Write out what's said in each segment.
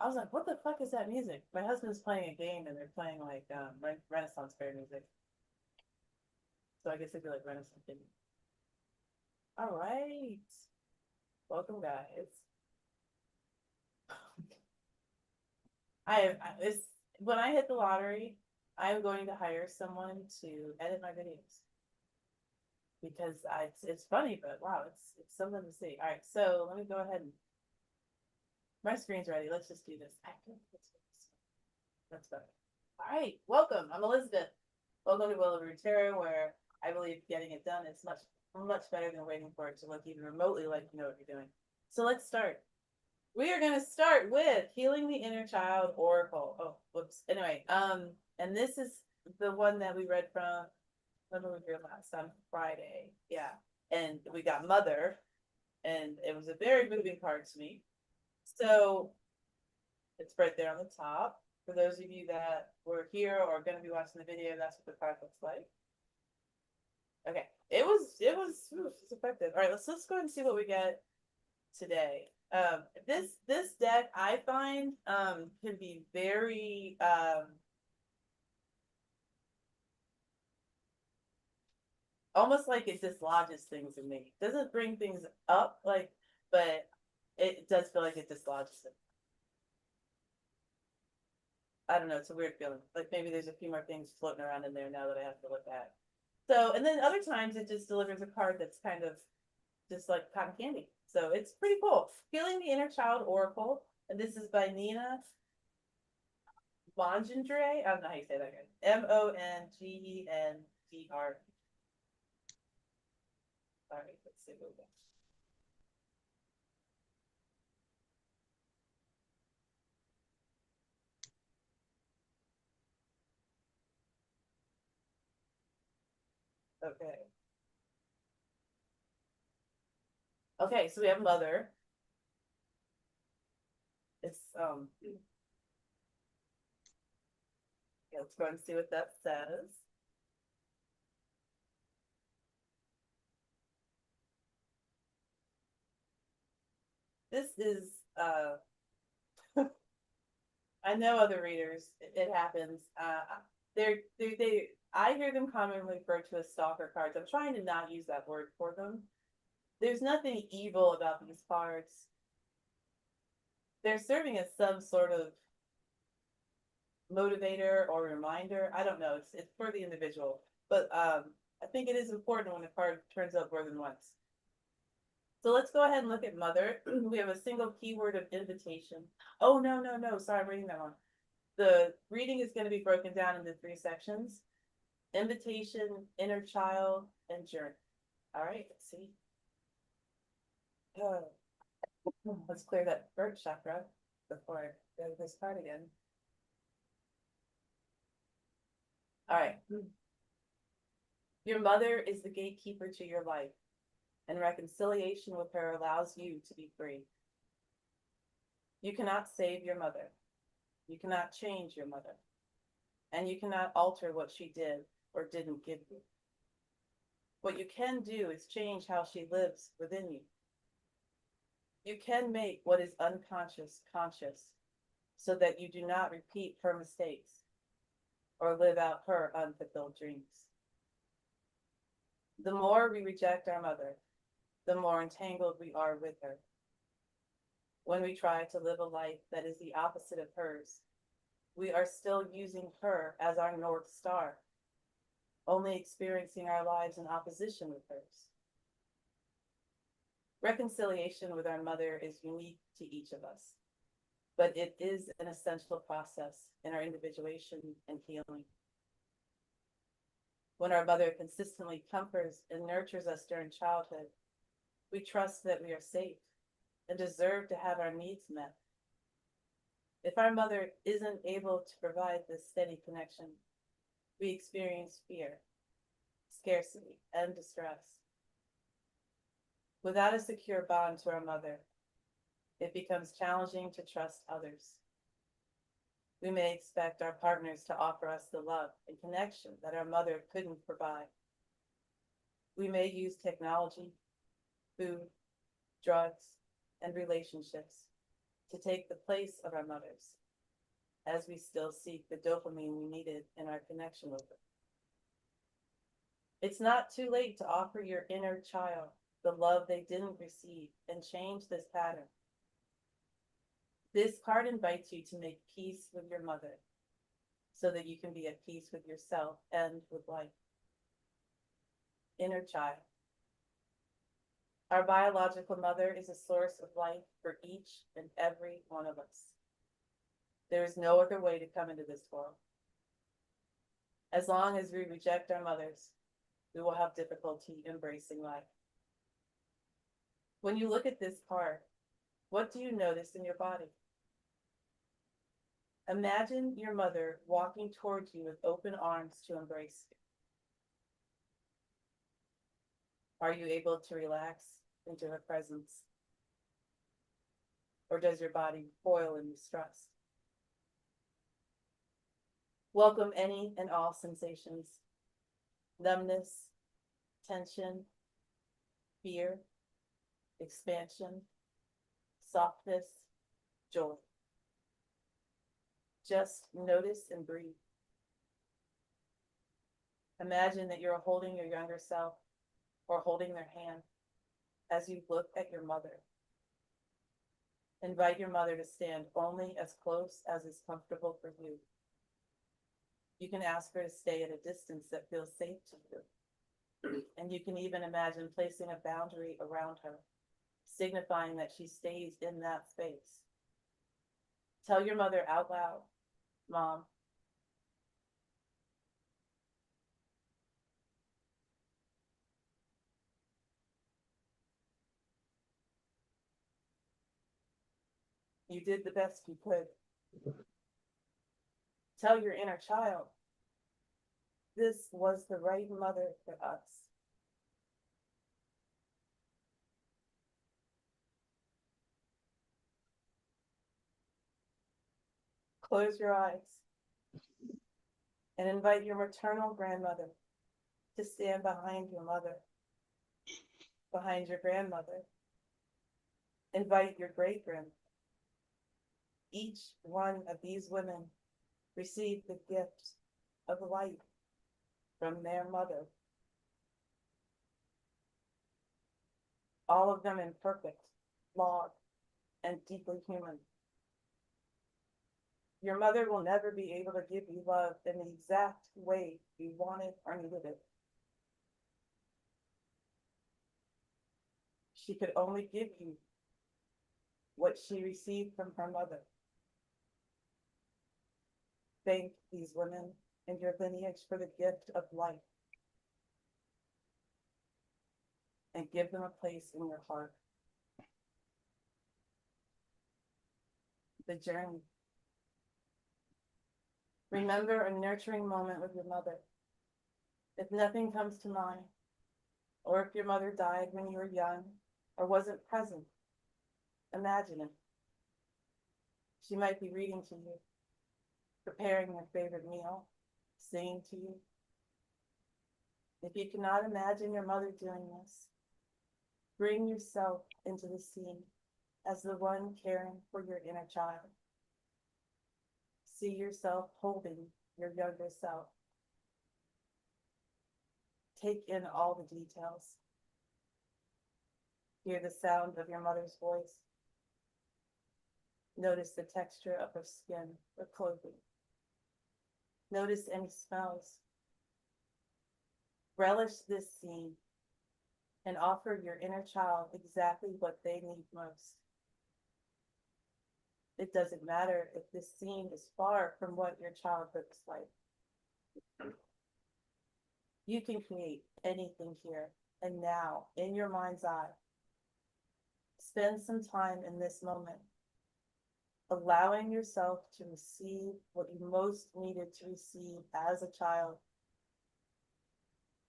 I was like, what the fuck is that music? My husband's playing a game and they're playing like Renaissance fair music. So I guess it'd be like Renaissance thing. All right. Welcome, guys. It's when I hit the lottery, I'm going to hire someone to edit my videos because it's funny, but wow, it's something to see. All right, so let me go ahead and my screen's ready. Let's just do this. That's better. All right, welcome. I'm Elizabeth. Welcome to Willow Tarot, where I believe getting it done is much better than waiting for it to look even remotely like you know what you're doing. So let's start. We are going to start with Healing the Inner Child Oracle. Oh, whoops. Anyway, and this is the one that we read from when we were here last on Friday. Yeah. And we got Mother, and it was a very moving card to me. So it's right there on the top. For those of you that were here or going to be watching the video, that's what the card looks like. Okay. It's effective. All right, let's go ahead and see what we get today. This deck I find can be very almost like it dislodges things in me. It doesn't bring things up like, but it does feel like it dislodges it. I don't know. It's a weird feeling. Like maybe there's a few more things floating around in there now that I have to look at. So, and then other times it just delivers a card that's kind of just like cotton candy. So it's pretty cool. Healing the Inner Child Oracle. And this is by Nina Mongendre. I don't know how you say that again. Mongendre. All right, let's see what we got. Okay. Okay, so we have Mother. It's yeah, let's go and see what that says. This is I know other readers, it happens. They I hear them commonly referred to as stalker cards. I'm trying to not use that word for them. There's nothing evil about these cards. They're serving as some sort of motivator or reminder. I don't know. It's for the individual, but I think it is important when a card turns up more than once. So let's go ahead and look at Mother. We have a single keyword of invitation. Oh no! Sorry, I'm reading that wrong. The reading is going to be broken down into 3 sections: invitation, inner child, and journey. All right, let's see. Let's clear that throat chakra before I go this card again. All right. Your mother is the gatekeeper to your life, and reconciliation with her allows you to be free. You cannot save your mother. You cannot change your mother. And you cannot alter what she did or didn't give you. What you can do is change how she lives within you. You can make what is unconscious conscious so that you do not repeat her mistakes or live out her unfulfilled dreams. The more we reject our mother, the more entangled we are with her. When we try to live a life that is the opposite of hers, we are still using her as our North Star, only experiencing our lives in opposition with hers. Reconciliation with our mother is unique to each of us, but it is an essential process in our individuation and healing. When our mother consistently comforts and nurtures us during childhood, we trust that we are safe and deserve to have our needs met. If our mother isn't able to provide this steady connection, we experience fear, scarcity, and distress. Without a secure bond to our mother, it becomes challenging to trust others. We may expect our partners to offer us the love and connection that our mother couldn't provide. We may use technology, food, drugs, and relationships to take the place of our mothers, as we still seek the dopamine we needed in our connection with them. It's not too late to offer your inner child the love they didn't receive and change this pattern. This card invites you to make peace with your mother so that you can be at peace with yourself and with life. Inner child. Our biological mother is a source of life for each and every one of us. There is no other way to come into this world. As long as we reject our mothers, we will have difficulty embracing life. When you look at this card, what do you notice in your body? Imagine your mother walking towards you with open arms to embrace you. Are you able to relax into her presence? Or does your body boil in distress? Welcome any and all sensations: numbness, tension, fear, expansion, softness, joy. Just notice and breathe. Imagine that you're holding your younger self or holding their hand as you look at your mother. Invite your mother to stand only as close as is comfortable for you. You can ask her to stay at a distance that feels safe to you. And you can even imagine placing a boundary around her, signifying that she stays in that space. Tell your mother out loud, "Mom, you did the best you could." Tell your inner child, "This was the right mother for us." Close your eyes and invite your maternal grandmother to stand behind your mother, behind your grandmother. Invite your great-grandmother. Each one of these women received the gift of life from their mother. All of them imperfect, flawed, and deeply human. Your mother will never be able to give you love in the exact way you wanted or needed it. She could only give you what she received from her mother. Thank these women and your lineage for the gift of life, and give them a place in your heart. The journey. Remember a nurturing moment with your mother. If nothing comes to mind, or if your mother died when you were young or wasn't present, imagine it. She might be reading to you, preparing your favorite meal, singing to you. If you cannot imagine your mother doing this, bring yourself into the scene as the one caring for your inner child. See yourself holding your younger self. Take in all the details. Hear the sound of your mother's voice. Notice the texture of her skin or clothing. Notice any smells. Relish this scene and offer your inner child exactly what they need most. It doesn't matter if this scene is far from what your child looks like. You can create anything here and now in your mind's eye. Spend some time in this moment, allowing yourself to receive what you most needed to receive as a child.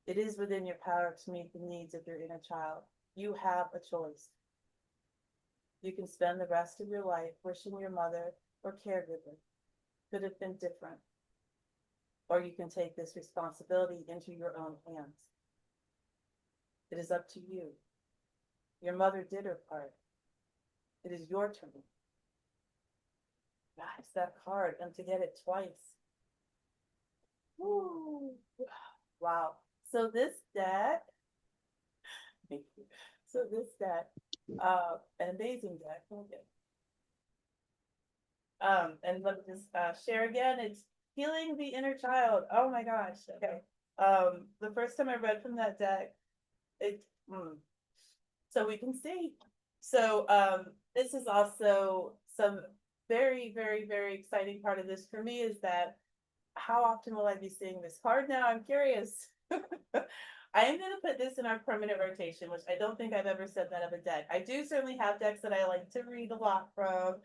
It is within your power to meet the needs of your inner child. You have a choice. You can spend the rest of your life wishing your mother or caregiver could have been different. Or you can take this responsibility into your own hands. It is up to you. Your mother did her part. It is your turn. Guys, that card, and to get it twice. Woo. Wow. So this deck, so this deck, an amazing deck. Okay. And let me just share again. It's healing the inner child. Oh my gosh. Okay. The first time I read from that deck, it so we can see. So this is also some very, very, very exciting part of this for me is that how often will I be seeing this card now? I'm curious. I am going to put this in our permanent rotation, which I don't think I've ever said that of a deck. I do certainly have decks that I like to read a lot from.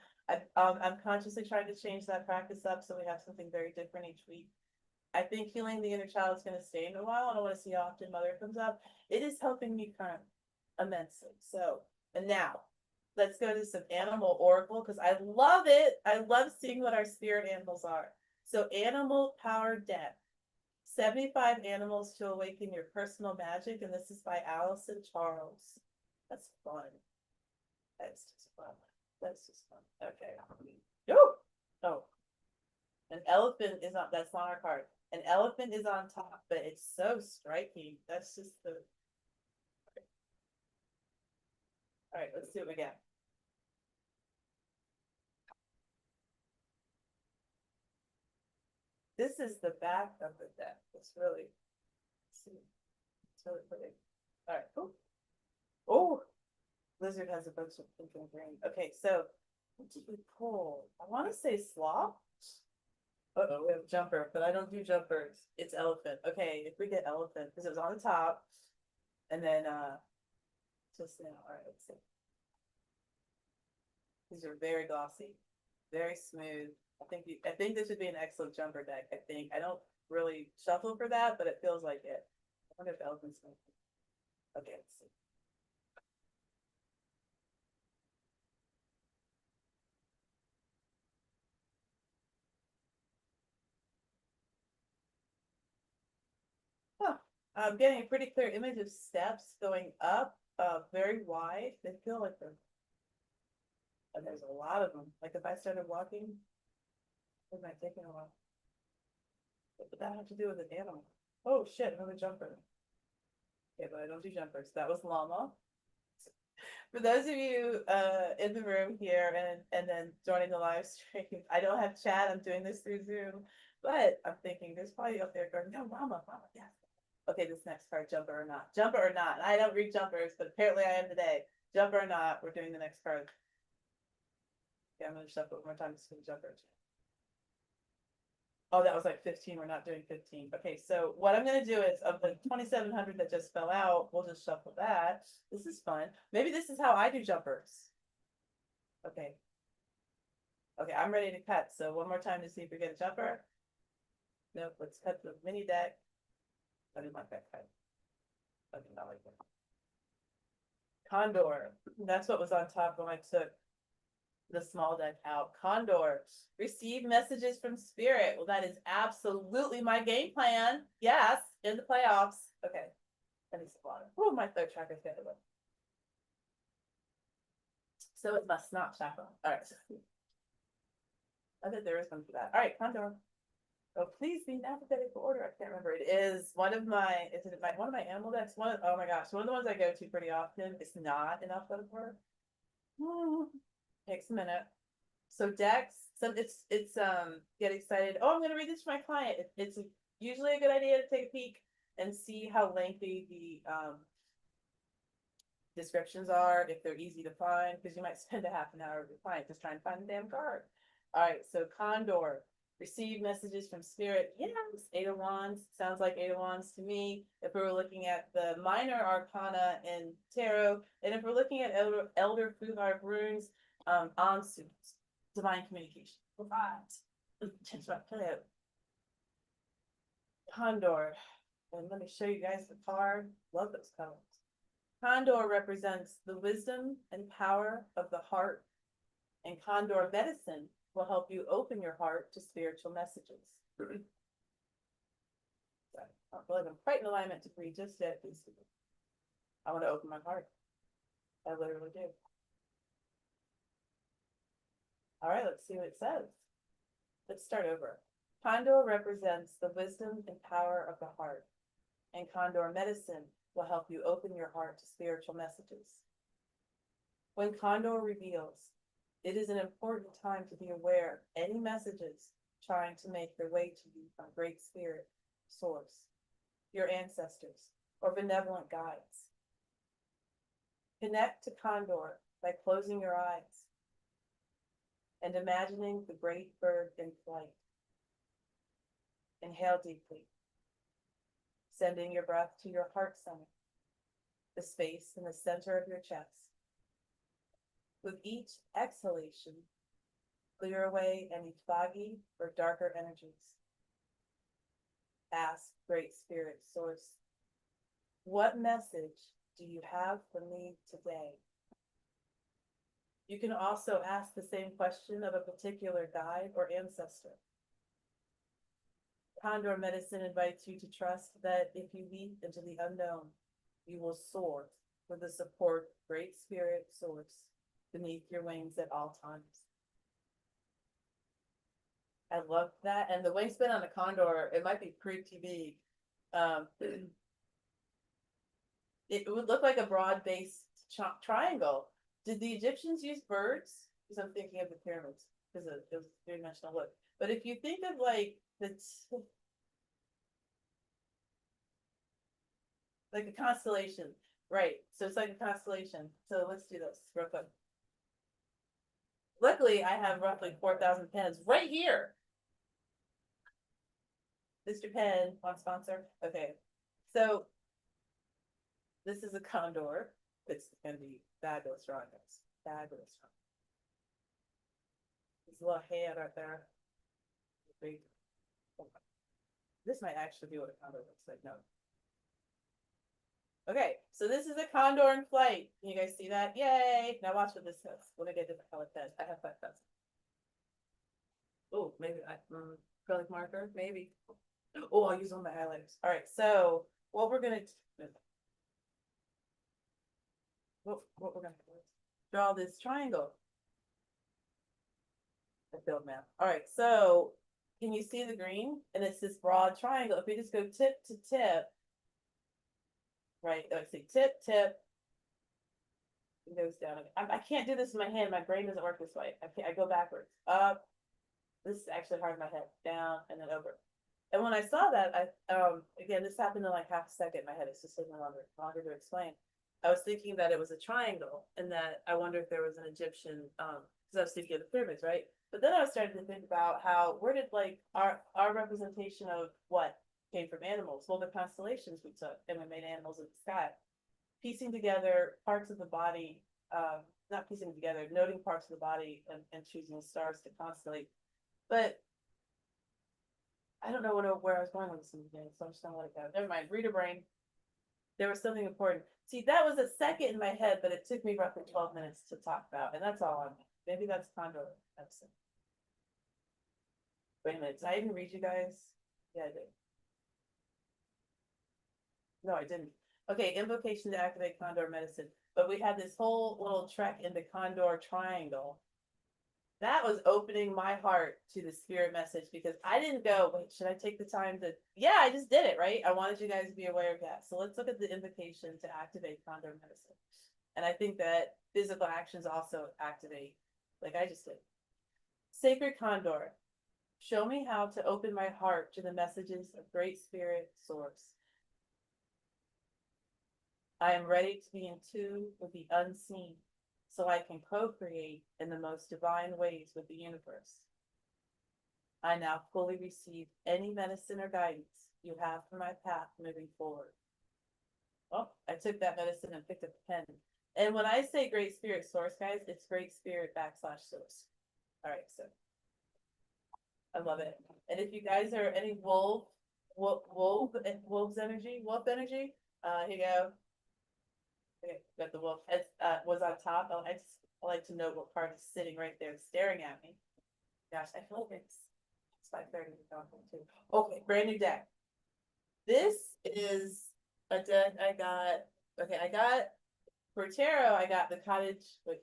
I'm consciously trying to change that practice up so we have something very different each week. I think healing the inner child is going to stay in a while. I don't want to see how often mother comes up. It is helping me current immensely. So, and now let's go to some animal oracle because I love it. I love seeing what our spirit animals are. So, animal power deck 75 animals to awaken your personal magic. And this is by Allison Charles. That's fun. That's just fun. That's just fun. Okay. Oh, oh, an elephant is on, that's not our card. An elephant is on top, but it's so striking. That's just the. All right, let's do it again. This is the back of the deck. It's really, it's really pretty. All right. Oh, oh, lizard has a bunch of pink and green. Okay, so what did we pull? I want to say sloth. Uh-oh, we have jumper, but I don't do jumpers. It's elephant. Okay, if we get elephant, because it was on the top, and then just now. All right, let's see. These are very glossy, very smooth. I think this would be an excellent jumper deck. I think I don't really shuffle for that, but it feels like it. I wonder if elephants. Okay, let's see. Huh. I'm getting a pretty clear image of steps going up, very wide. They feel like they're, and there's a lot of them. Like if I started walking, it might take me a while. What would that have to do with an animal? Oh shit, another jumper. Okay, but I don't do jumpers. That was llama. For those of you in the room here and then joining the live stream, I don't have chat. I'm doing this through Zoom, but I'm thinking there's probably up there going, no, llama, yes. Okay, this next card, jumper or not. Jumper or not. I don't read jumpers, but apparently I am today. Jumper or not, we're doing the next card. Yeah, I'm gonna shuffle it one more time to see the jumper. Oh, that was like 15. We're not doing 15. Okay, so what I'm gonna do is of the 2,700 that just fell out, we'll just shuffle that. This is fun. Maybe this is how I do jumpers. Okay. Okay, I'm ready to cut. So one more time to see if we get a jumper. Nope, let's cut the mini deck. I didn't like that cut. I did not like that. Condor. That's what was on top when I took the small deck out. Condor. Receive messages from spirit. Well, that is absolutely my game plan. Yes, in the playoffs. Okay. I need some water. Oh, my third tracker's getting away. So it must not shackle. All right. I bet there is one for that. All right, Condor. Oh, please be in alphabetical order. I can't remember. It is one of my, is it one of my animal decks? Oh my gosh, one of the ones I go to pretty often. It's not in alphabetical order. Takes a minute. So decks, so it's get excited. Oh, I'm gonna read this for my client. It's usually a good idea to take a peek and see how lengthy the descriptions are, if they're easy to find, because you might spend a half an hour with your client just trying to find the damn card. All right, so Condor. Receive messages from spirit. Yes, Eight of Wands. Sounds like Eight of Wands to me. If we were looking at the minor arcana in tarot, and if we're looking at Elder Futhark runes, Ansu, divine communication. Condor. And let me show you guys the card. Love those colors. Condor represents the wisdom and power of the heart, and Condor medicine will help you open your heart to spiritual messages. So, I feel like I'm quite in alignment to read just yet. I want to open my heart. I literally do. All right, let's see what it says. Let's start over. Condor represents the wisdom and power of the heart, and Condor medicine will help you open your heart to spiritual messages. When Condor reveals, it is an important time to be aware of any messages trying to make their way to you from Great Spirit, Source, your ancestors, or benevolent guides. Connect to Condor by closing your eyes and imagining the great bird in flight. Inhale deeply, sending your breath to your heart center, the space in the center of your chest. With each exhalation, clear away any foggy or darker energies. Ask Great Spirit Source, what message do you have for me today? You can also ask the same question of a particular guide or ancestor. Condor medicine invites you to trust that if you leap into the unknown, you will soar with the support of Great Spirit Source beneath your wings at all times. I love that. And the wingspan on the Condor, it might be pretty big. It would look like a broad-based triangle. Did the Egyptians use birds? Because I'm thinking of the pyramids, because it was three-dimensional look. But if you think of like like a constellation, right? So it's like a constellation. So let's do this real quick. Luckily, I have roughly 4,000 pens right here. Mr. Pen, one sponsor. Okay, so this is a condor. It's going to be fabulous drawings. Fabulous drawings. There's a little hand right there. Big. This might actually be what a condor looks like. No. Okay, so this is a condor in flight. Can you guys see that? Yay! Now watch what this says. When I get a different color pen, I have 5,000. Oh, maybe acrylic marker, maybe. Oh, I'll use all my highlighters. All right, so what we're gonna draw this triangle. I filled map. All right, so can you see the green? And it's this broad triangle. If we just go tip to tip, right? Let's see, tip, tip. It goes down. I can't do this in my hand. My brain doesn't work this way. I go backwards. Up. This is actually hard in my head. Down and then over. And when I saw that, again, this happened in like half a second. My head is just taking longer to explain. I was thinking that it was a triangle, and that I wonder if there was an Egyptian, because I was thinking of the pyramids, right? But then I was starting to think about where did like our representation of what came from animals? Well, the constellations we took, and we made animals in the sky, piecing together parts of the body, not piecing together, noting parts of the body, and choosing stars to constellate. But I don't know where I was going with this in the beginning, so I'm just gonna let it go. Never mind. Reader brain. There was something important. See, that was a second in my head, but it took me roughly 12 minutes to talk about, and that's all I'm. Maybe that's condor medicine. Wait a minute. Did I even read you guys? Yeah, I did. No, I didn't. Okay, invocation to activate condor medicine. But we had this whole little trek into condor triangle. That was opening my heart to the spirit message, because I didn't go, wait, should I take the time to, yeah, I just did it, right? I wanted you guys to be aware of that. So let's look at the invocation to activate condor medicine. And I think that physical actions also activate, like I just did. Sacred Condor, show me how to open my heart to the messages of Great Spirit Source. I am ready to be in tune with the unseen, so I can co-create in the most divine ways with the universe. I now fully receive any medicine or guidance you have for my path moving forward. Oh, I took that medicine and picked up a pen. And when I say Great Spirit Source, guys, it's Great Spirit /Source. All right, so I love it. And if you guys are any wolf energy, here you go. Okay, got the wolf. It was on top. I like to know what part is sitting right there staring at me. Gosh, I feel like it's 5:30 too. Okay, brand new deck. This is a deck I got. Okay, I got for tarot. I got the cottage. Wait,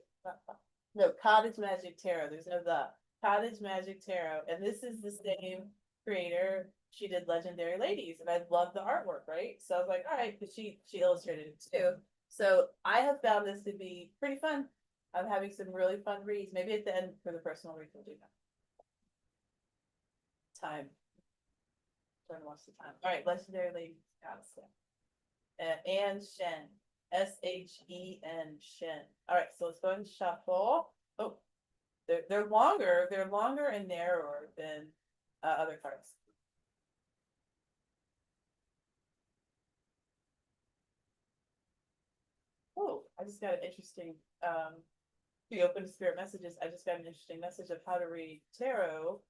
No, Cottage Magic Tarot. There's no the. Cottage Magic Tarot. And this is the same creator. She did Legendary Ladies, and I love the artwork, right? So I was like, all right, because she illustrated it too. So I have found this to be pretty fun. I'm having some really fun reads. Maybe at the end for the personal read we'll do that. Time. Trying to watch the time. All right, Legendary Ladies. Anne Shen. Shen. Shen. All right, so let's go ahead and shuffle. Oh, they're longer. They're longer and narrower than other cards. Oh, I just got an interesting. Be open to spirit messages. I just got an interesting message of how to read tarot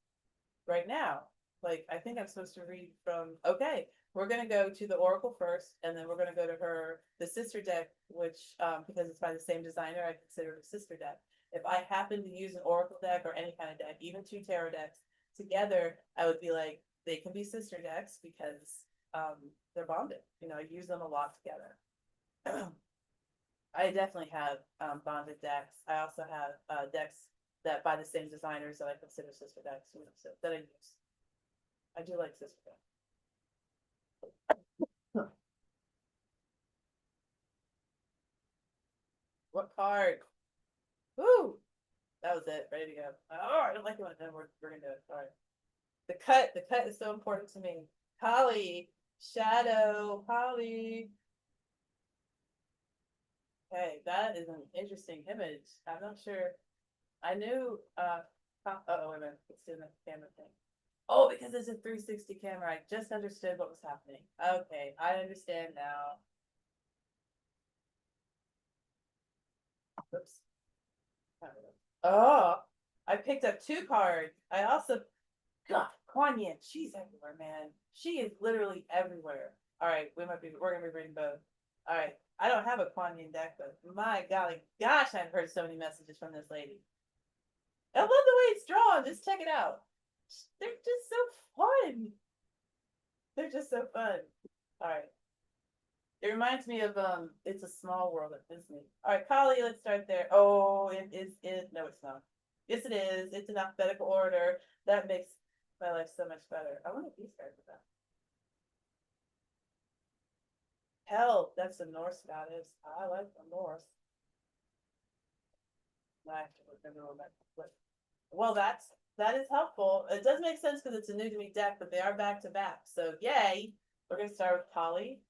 right now. Like, I think I'm supposed to read from. Okay, we're gonna go to the oracle first, and then we're gonna go to the sister deck, which because it's by the same designer, I consider it a sister deck. If I happen to use an oracle deck or any kind of deck, even two tarot decks together, I would be like, they can be sister decks because they're bonded. You know, I use them a lot together. I definitely have bonded decks. I also have decks that by the same designers that I consider sister decks, you know, so that I use. I do like sister decks. What card? Woo! That was it. Ready to go. Oh, I don't like it when then we're gonna do it. All right. The cut is so important to me. Holly, shadow, Holly. Okay, that is an interesting image. I'm not sure. I knew oh wait a minute, it's doing the camera thing. Oh, because it's a 360 camera. I just understood what was happening. Okay, I understand now. Oops. Oh, I picked up two cards. I also God, Kuan Yin, she's everywhere, man. She is literally everywhere. All right, we're gonna be reading both. All right. I don't have a Kuan Yin deck, but my golly gosh, I've heard so many messages from this lady. I love the way it's drawn. Just check it out. They're just so fun. They're just so fun. All right. It reminds me of It's a Small World at Disney. All right, Kali, let's start there. Oh, it is it no, it's not. Yes, it is. It's in alphabetical order. That makes my life so much better. I wonder if these guys are that. Hell, that's the Norse goddess. I like the Norse. I have to remember that. Well, that is helpful. It does make sense because it's a new to me deck, but they are back to back. So yay! We're gonna start with Kali.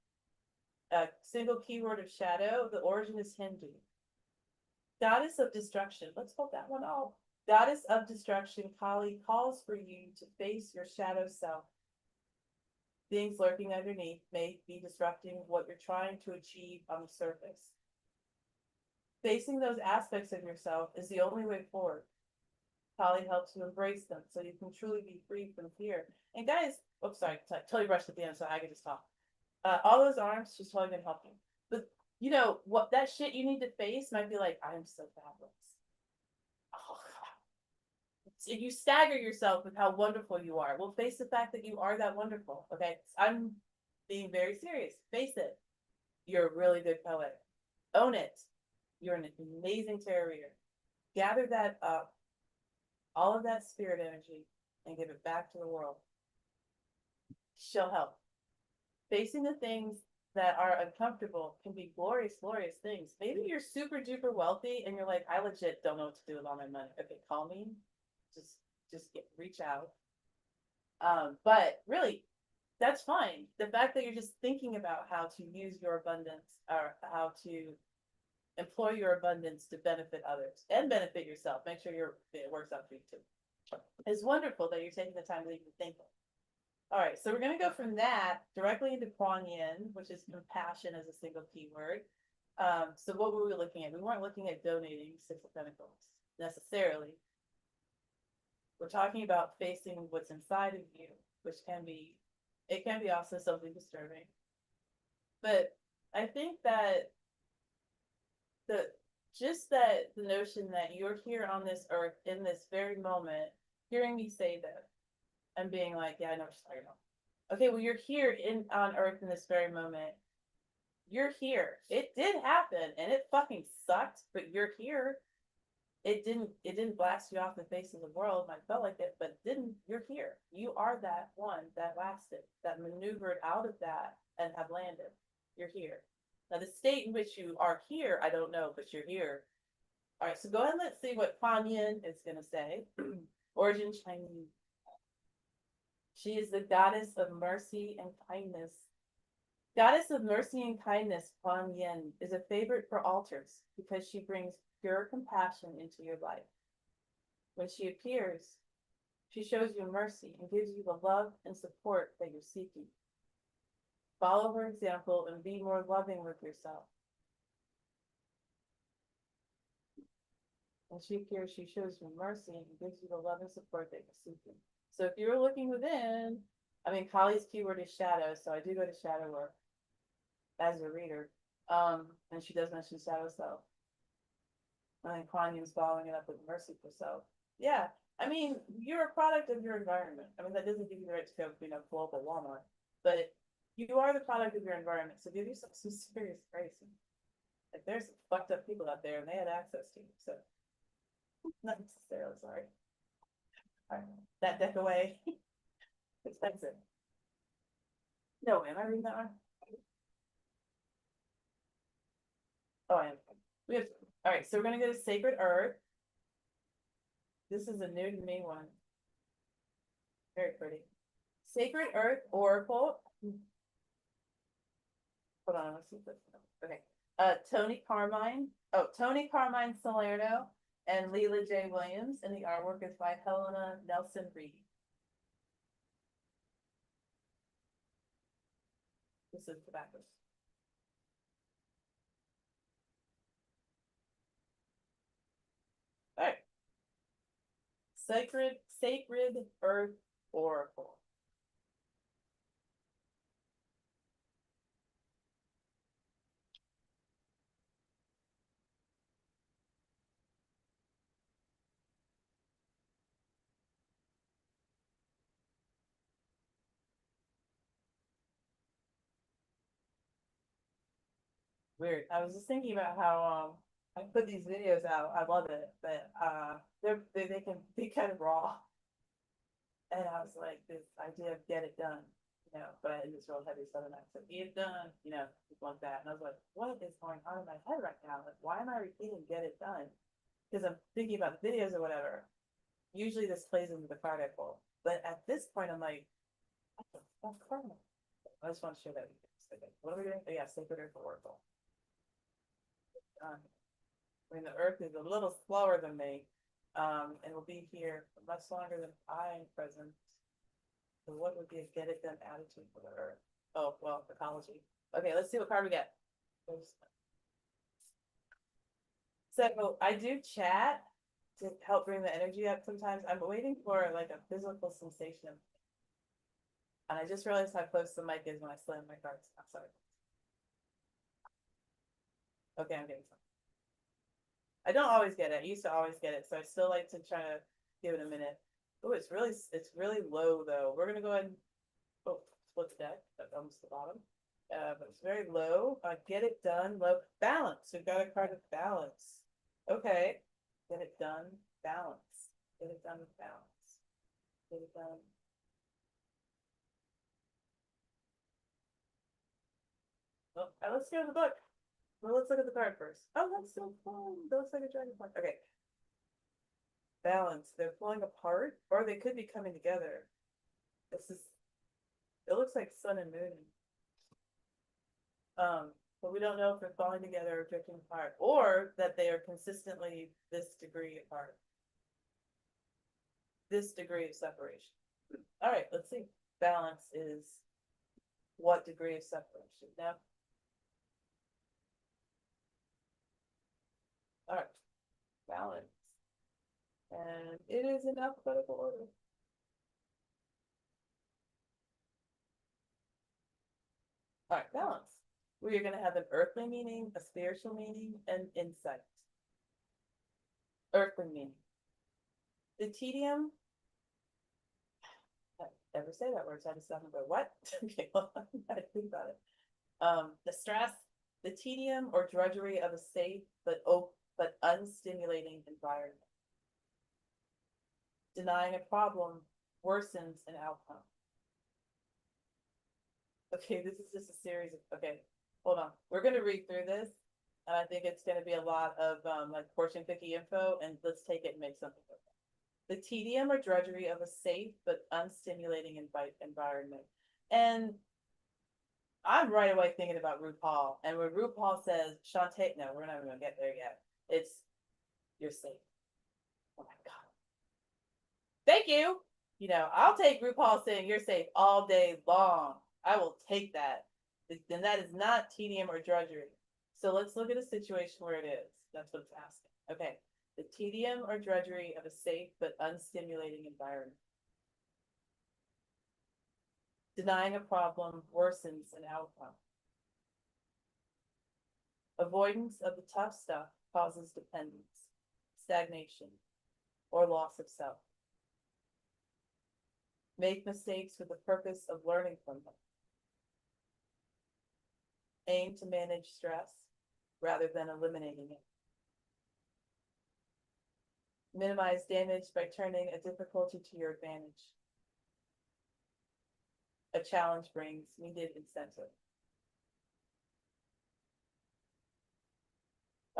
Single keyword of shadow. The origin is Hindu. Goddess of destruction. Let's hold that one off. Goddess of destruction, Kali calls for you to face your shadow self. Things lurking underneath may be disrupting what you're trying to achieve on the surface. Facing those aspects of yourself is the only way forward. Kali helps you embrace them so you can truly be free from fear. And guys, oops, sorry, totally rushed at the end so I could just talk. All those arms, she's totally gonna help you. But you know what? That shit you need to face might be like, I'm so fabulous. Oh, you stagger yourself with how wonderful you are. Well, face the fact that you are that wonderful. Okay, I'm being very serious. Face it. You're a really good poet. Own it. You're an amazing tarot reader. Gather that up, all of that spirit energy, and give it back to the world. She'll help. Facing the things that are uncomfortable can be glorious, glorious things. Maybe you're super duper wealthy and you're like, I legit don't know what to do with all my money. Okay, call me. Just reach out. But really, that's fine. The fact that you're just thinking about how to use your abundance or how to employ your abundance to benefit others and benefit yourself. Make sure it works out for you too. It's wonderful that you're taking the time to even think. All right, so we're going to go from that directly into Kuan Yin, which is compassion as a single keyword. So what were we looking at? We weren't looking at donating Six of Pentacles necessarily. We're talking about facing what's inside of you, which can be also something disturbing. But I think that the notion that you're here on this earth in this very moment, hearing me say this and being like, yeah, I know what you're talking about. Okay, well, you're here on earth in this very moment. You're here. It did happen and it fucking sucked, but you're here. it didn't blast you off the face of the world, might felt like it, but didn't, you're here. You are that one that lasted, that maneuvered out of that and have landed. You're here. Now the state in which you are here, I don't know, but you're here. All right, so go ahead and let's see what Kuan Yin is gonna say. Origin Chinese. She is the goddess of mercy and kindness. Goddess of mercy and kindness, Kuan Yin, is a favorite for altars because she brings pure compassion into your life. When she appears, she shows you mercy and gives you the love and support that you're seeking. Follow her example and be more loving with yourself. When she appears, she shows you mercy and gives you the love and support that you're seeking. So if you're looking within, I mean, Kali's keyword is shadow, so I do go to shadow work as a reader. And she does mention shadow self. And then Kuan Yin's following it up with mercy for self. Yeah, I mean, you're a product of your environment. I mean, that doesn't give you the right to go, global Walmart, but you are the product of your environment. So give yourself some serious grace. Like, there's fucked up people out there, and they had access to you. So, not necessarily sorry. All right, that deck away. Expensive. No, am I reading that one? Oh, I am. We have. All right, so we're gonna go to Sacred Earth. This is a new to me one. Very pretty. Sacred Earth Oracle. Hold on, let's see this. Okay. Tony Carmine. Oh, Tony Carmine Salerno and Leela J. Williams, and the artwork is by Helena Nelson Reed. This is the backwards. All right. Sacred Earth Oracle. Weird. I was just thinking about how I put these videos out. I love it, but they can be kind of raw. And I was like, this idea of get it done, but I had this real heavy southern accent. Get it done, like that. And I was like, what is going on in my head right now? Like, why am I repeating get it done? Because I'm thinking about the videos or whatever. Usually this plays into the card I pull. But at this point, I'm like, what the fuck card? I just want to show that. Okay. What are we doing? Oh, yeah, Sacred Earth Oracle. I mean, the Earth is a little slower than me, and will be here much longer than I am present. So what would be a get it done attitude for the Earth? Oh, well, ecology. Okay, let's see what card we get. So I do chat to help bring the energy up sometimes. I'm waiting for like a physical sensation. And I just realized how close the mic is when I slam my cards. I'm sorry. Okay, I'm getting some. I don't always get it. I used to always get it, so I still like to try to give it a minute. Oh, it's really low though. We're gonna go ahead and split the deck. That's almost the bottom. But it's very low. Get it done. Low balance. We've got a card of balance. Okay. Get it done. Balance. Get it done with balance. Get it done. Well, let's go to the book. Well, let's look at the card first. Oh, that's so fun. That looks like a dragon card. Okay. Balance. They're falling apart, or they could be coming together. It looks like sun and moon. But we don't know if they're falling together or drifting apart, or that they are consistently this degree apart. This degree of separation. All right, let's see. Balance is what degree of separation? Now, all right, balance. And it is in alphabetical order. All right, balance. We are going to have an earthly meaning, a spiritual meaning, and insight. Earthly meaning. The tedium. I never say that word, so I just stop and go, what? Okay, well, I gotta think about it. The stress, the tedium or drudgery of a safe but but unstimulating environment. Denying a problem worsens an outcome. Okay, this is just a series of, okay, hold on. We're going to read through this, and I think it's going to be a lot of like fortune cookie info, and let's take it and make something of it. The tedium or drudgery of a safe but unstimulating environment. And I'm right away thinking about RuPaul, and when RuPaul says, Shantae, no, we're not even going to get there yet. It's, you're safe. Oh my God. Thank you. You know, I'll take RuPaul saying you're safe all day long. I will take that. Then that is not tedium or drudgery. So let's look at a situation where it is. That's what it's asking. Okay. The tedium or drudgery of a safe but unstimulating environment. Denying a problem worsens an outcome. Avoidance of the tough stuff causes dependence, stagnation, or loss of self. Make mistakes with the purpose of learning from them. Aim to manage stress rather than eliminating it. Minimize damage by turning a difficulty to your advantage. A challenge brings needed incentive.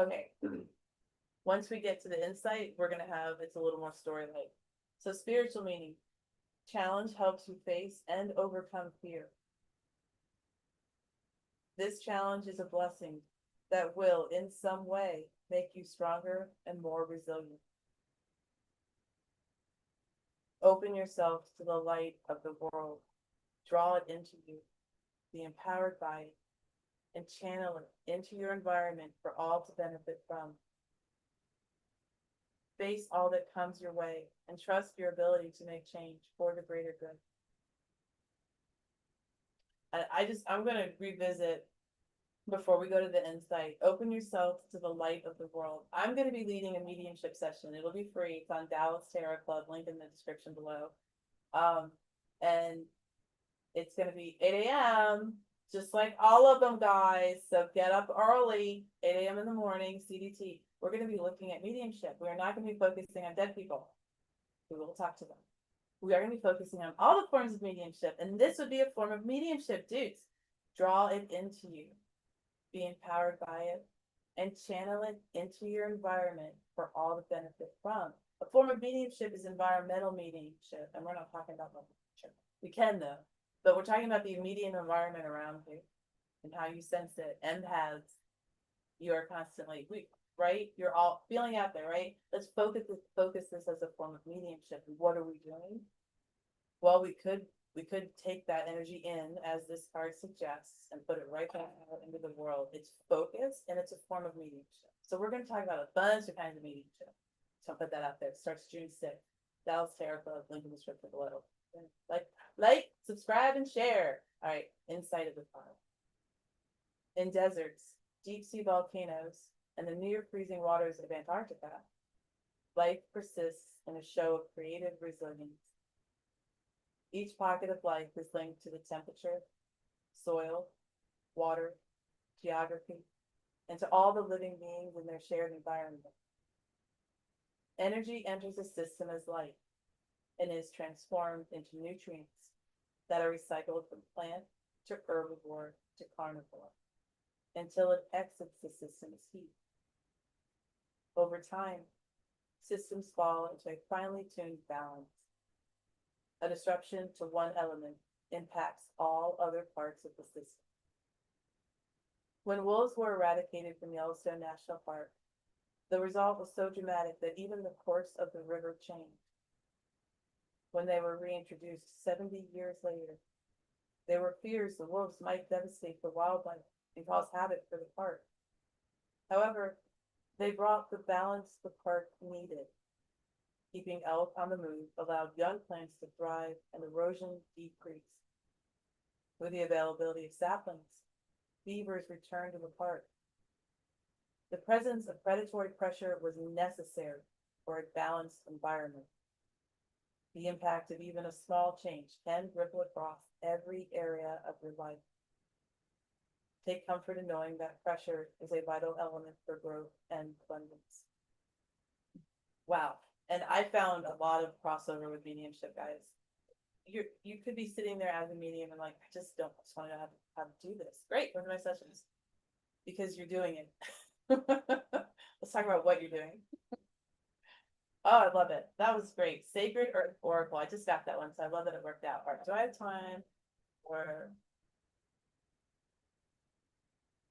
Okay. Once we get to the insight, we're going to have, it's a little more story-like. So spiritual meaning, challenge helps you face and overcome fear. This challenge is a blessing that will, in some way, make you stronger and more resilient. Open yourself to the light of the world. Draw it into you. Be empowered by it and channel it into your environment for all to benefit from. Face all that comes your way and trust your ability to make change for the greater good. I'm going to revisit before we go to the insight. Open yourself to the light of the world. I'm going to be leading a mediumship session. It'll be free. It's on Dallas Tarot Club, link in the description below. And it's going to be 8 a.m., just like all of them, guys. So get up early, 8 a.m. in the morning, CDT. We're going to be looking at mediumship. We are not going to be focusing on dead people. We will talk to them. We are going to be focusing on all the forms of mediumship. And this would be a form of mediumship, dudes. Draw it into you. Be empowered by it. And channel it into your environment for all to benefit from. A form of mediumship is environmental mediumship. And we're not talking about mediumship. We can, though. But we're talking about the immediate environment around you. And how you sense it. Empaths. You are constantly weak. Right? You're all feeling out there, right? Let's focus this as a form of mediumship. What are we doing? Well, we could take that energy in, as this card suggests, and put it right back out into the world. It's focused and it's a form of mediumship. So we're going to talk about a bunch of kinds of mediumship. So I'll put that out there. It starts June 6th. Dallas Tarot Club, link in the description below. Like, subscribe, and share. All right, insight of the card. In deserts, deep sea volcanoes, and the near freezing waters of Antarctica, life persists in a show of creative resilience. Each pocket of life is linked to the temperature, soil, water, geography, and to all the living beings in their shared environment. Energy enters the system as light and is transformed into nutrients that are recycled from plant to herbivore to carnivore until it exits the system as heat. Over time, systems fall into a finely tuned balance. A disruption to one element impacts all other parts of the system. When wolves were eradicated from Yellowstone National Park, the result was so dramatic that even the course of the river changed. When they were reintroduced 70 years later, there were fears the wolves might devastate the wildlife and cause havoc for the park. However, they brought the balance the park needed. Keeping elk on the move allowed young plants to thrive and erosion decrease. With the availability of saplings, beavers returned to the park. The presence of predatory pressure was necessary for a balanced environment. The impact of even a small change can ripple across every area of your life. Take comfort in knowing that pressure is a vital element for growth and abundance. Wow. And I found a lot of crossover with mediumship, guys. You could be sitting there as a medium and like, I just want to know how to do this. Great, come to my sessions. Because you're doing it. Let's talk about what you're doing. Oh, I love it. That was great. Sacred or Oracle. I just got that one, so I love that it worked out. All right, do I have time? Or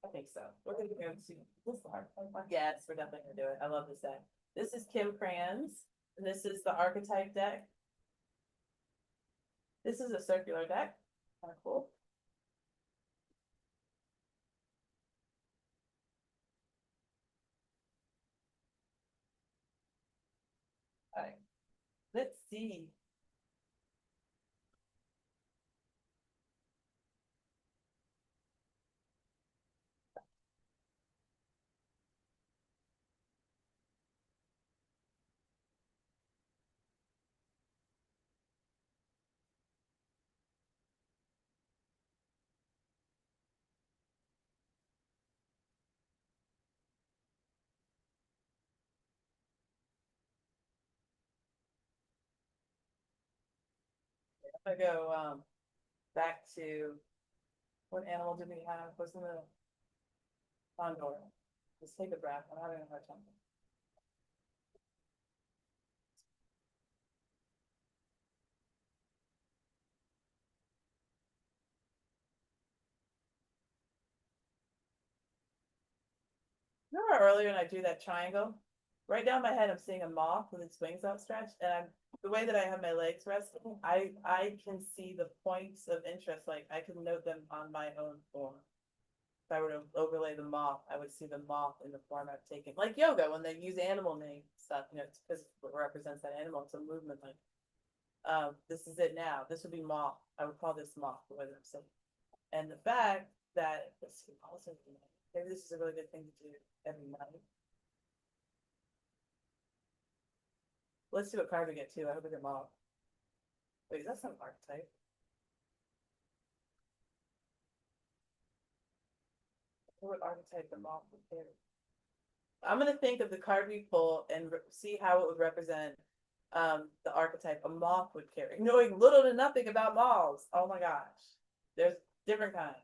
I think so. We're gonna go to this one. Yes, we're definitely gonna do it. I love this deck. This is Kim Cran's, and this is the archetype deck. This is a circular deck. Kind of cool. All right. Let's see. I'm gonna go back to what animal did we have? Wasn't the condor? Let's take a breath. I'm having a hard time. Remember earlier when I do that triangle? Right down my head, I'm seeing a moth with its wings outstretched, and the way that I have my legs resting, I can see the points of interest. Like I can note them on my own form. If I were to overlay the moth, I would see the moth in the form I've taken. Like yoga, when they use animal name stuff, it's because it represents that animal. It's a movement. Like, this is it now. This would be moth. I would call this moth, the way that I'm saying. And the fact that let's see, also maybe this is a really good thing to do every night. Let's see what card we get too. I hope we get moth. Wait, that's not an archetype. What archetype the moth would carry? I'm gonna think of the card we pull and see how it would represent the archetype a moth would carry, knowing little to nothing about moths. Oh my gosh. There's different kinds.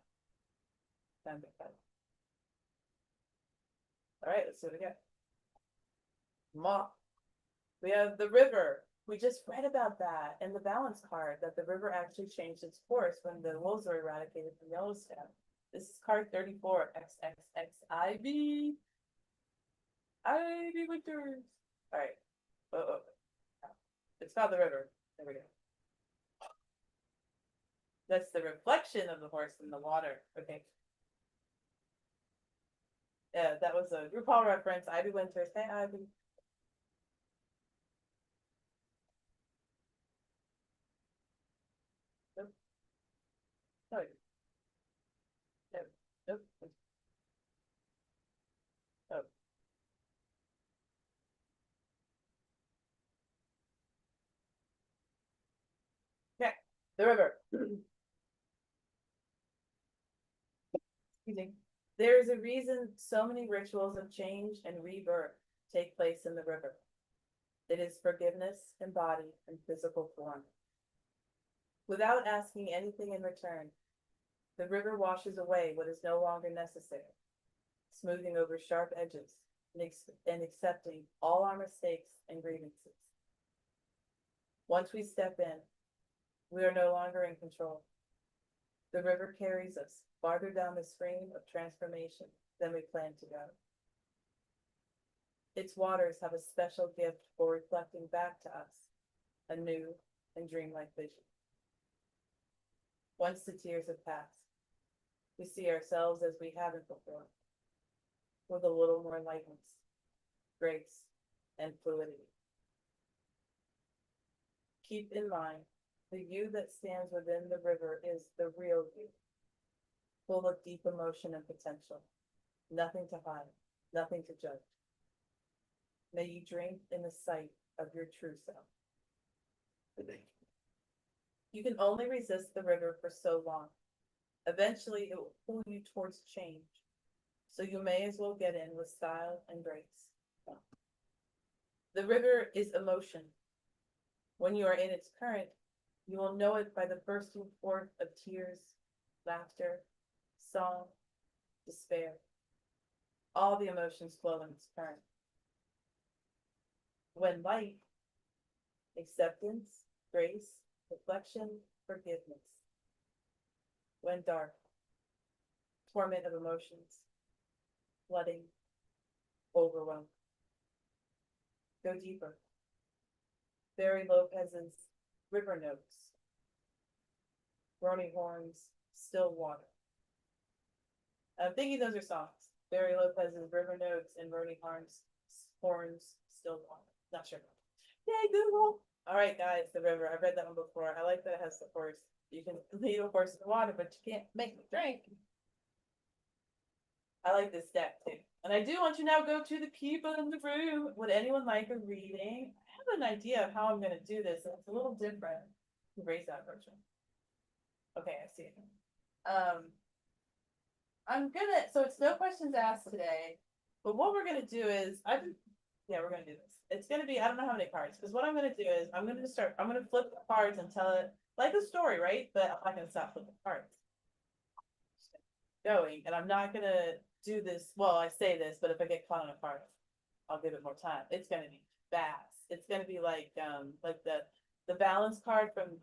All right, let's see what we get. Moth. We have the river. We just read about that in the balance card, that the river actually changed its course when the wolves were eradicated from Yellowstone. This is card 34, XXXIV. Ivy Winters. All right. Oh. It's called the river. There we go. That's the reflection of the horse in the water. Okay. Yeah, that was a RuPaul reference. Ivy Winters. Hey, Ivy. Nope. No. Nope. Nope. Oh. Okay. The river. Excuse me. There is a reason so many rituals of change and rebirth take place in the river. It is forgiveness embodied in physical form. Without asking anything in return, the river washes away what is no longer necessary, smoothing over sharp edges and accepting all our mistakes and grievances. Once we step in, we are no longer in control. The river carries us farther down the stream of transformation than we planned to go. Its waters have a special gift for reflecting back to us a new and dreamlike vision. Once the tears have passed, we see ourselves as we haven't before, with a little more lightness, grace, and fluidity. Keep in mind, the you that stands within the river is the real you, full of deep emotion and potential, nothing to hide, nothing to judge. May you drink in the sight of your true self. You can only resist the river for so long. Eventually, it will pull you towards change. So you may as well get in with style and grace. The river is emotion. When you are in its current, you will know it by the bursting forth of tears, laughter, song, despair. All the emotions flow in its current. When light, acceptance, grace, reflection, forgiveness. When dark, torment of emotions, flooding, overwhelm. Go deeper. Barry Lopez's River Notes. Ronnie Horn's Still Water. I'm thinking those are songs. Barry Lopez's River Notes and Ronnie Horn's Still Water. Not sure. Yay, Google! All right, guys, the river. I've read that one before. I like that it has the horse. You can lead a horse in the water, but you can't make it drink. I like this deck too. And I do want you now go to the people in the room. Would anyone like a reading? I have an idea of how I'm going to do this. It's a little different. Erase that version. Okay, I see it. I'm gonna, so it's no questions asked today, but what we're gonna do is, we're gonna do this. It's gonna be, I don't know how many cards, because what I'm gonna do is, I'm gonna flip the cards and tell it like a story, right? But I'm not gonna stop flipping cards. Going, and I'm not gonna do this, well, I say this, but if I get caught on a card, I'll give it more time. It's gonna be fast. It's gonna be like the balance card from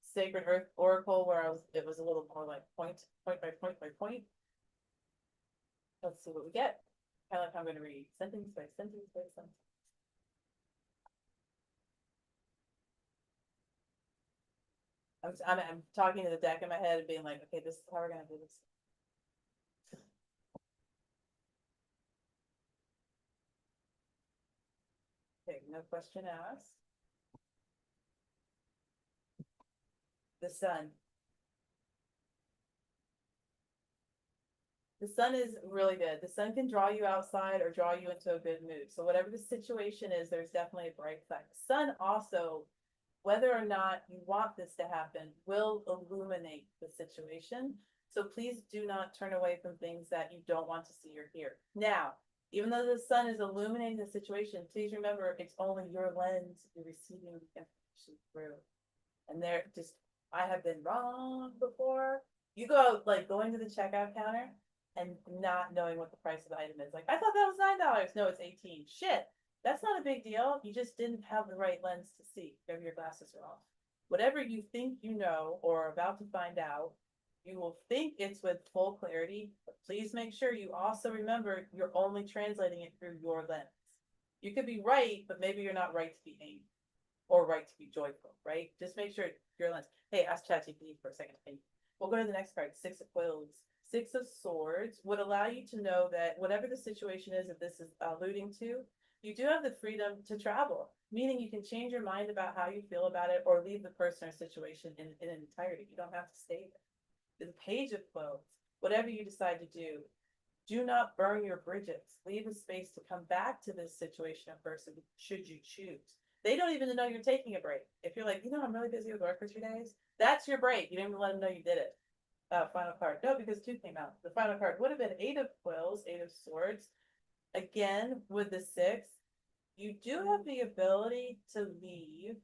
Sacred Earth Oracle, where it was a little more like point by point by point. Let's see what we get. Kind of like I'm going to read sentence by sentence by sentence. I'm talking to the deck in my head and being like, okay, this is how we're going to do this. Okay, no question asked. The sun. The sun is really good. The sun can draw you outside or draw you into a good mood. So whatever the situation is, there's definitely a bright side. The sun also, whether or not you want this to happen, will illuminate the situation. So please do not turn away from things that you don't want to see or hear. Now, even though the sun is illuminating the situation, please remember it's only your lens you're receiving information through. And I have been wrong before. You go going to the checkout counter and not knowing what the price of the item is. Like, I thought that was $9. No, it's 18. Shit. That's not a big deal. You just didn't have the right lens to see. Maybe your glasses are off. Whatever you think you know or are about to find out, you will think it's with full clarity, but please make sure you also remember you're only translating it through your lens. You could be right, but maybe you're not right to be angry or right to be joyful, right? Just make sure your lens. Hey, ask ChatGPT for a second. We'll go to the next card, Six of Quills. Six of Swords would allow you to know that whatever the situation is that this is alluding to, you do have the freedom to travel, meaning you can change your mind about how you feel about it or leave the person or situation in entirety. You don't have to stay there. The Page of Quills, whatever you decide to do not burn your bridges. Leave a space to come back to this situation or person should you choose. They don't even know you're taking a break. If you're like, I'm really busy with work for 2 days, that's your break. You didn't even let them know you did it. Final card. No, because 2 came out. The final card would have been Eight of Quills, Eight of Swords. Again, with the 6, you do have the ability to leave,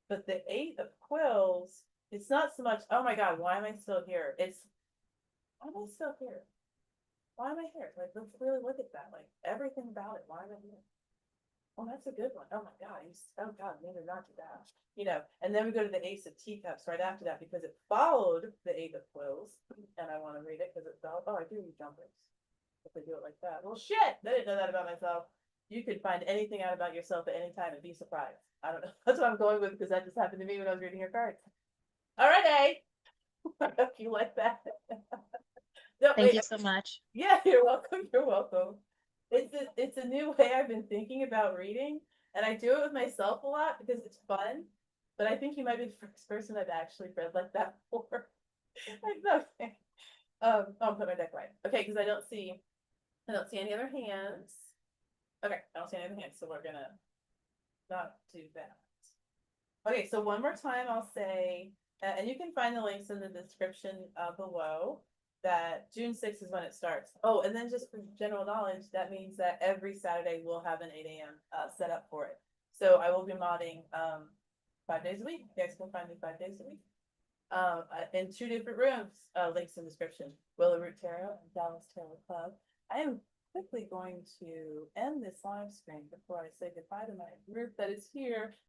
but the Eight of Quills, it's not so much, oh my God, why am I still here? It's, why am I still here? Why am I here? Like, let's really look at that. Like, everything about it. Why am I here? Oh, that's a good one. Oh my God. Oh God, maybe not do that. And then we go to the Ace of Teacups right after that because it followed the Eight of Quills. And I want to read it because it fell. Oh, I do read jumpers. If they do it like that. Well, shit. I didn't know that about myself. You could find anything out about yourself at any time and be surprised. I don't know. That's what I'm going with because that just happened to me when I was reading your cards. All right, A. I hope you like that. No, Thank you so much. Yeah, you're welcome. You're welcome. It's a new way I've been thinking about reading, and I do it with myself a lot because it's fun. But I think you might be the first person I've actually read like that before. Okay. I'll put my deck right. Okay, because I don't see any other hands. Okay, I don't see any other hands, so we're gonna not do that. Okay, so one more time I'll say And you can find the links in the description below. That June 6th is when it starts. Oh, and then just for general knowledge, that means that every Saturday we'll have an 8 a.m. Set up for it. So I will be modding 5 days a week. You guys can find me 5 days a week. In 2 different rooms. Links in description. Willow Root Tarot and Dallas Tarot Club. I am quickly going to end this live stream before I say goodbye to my group that is here.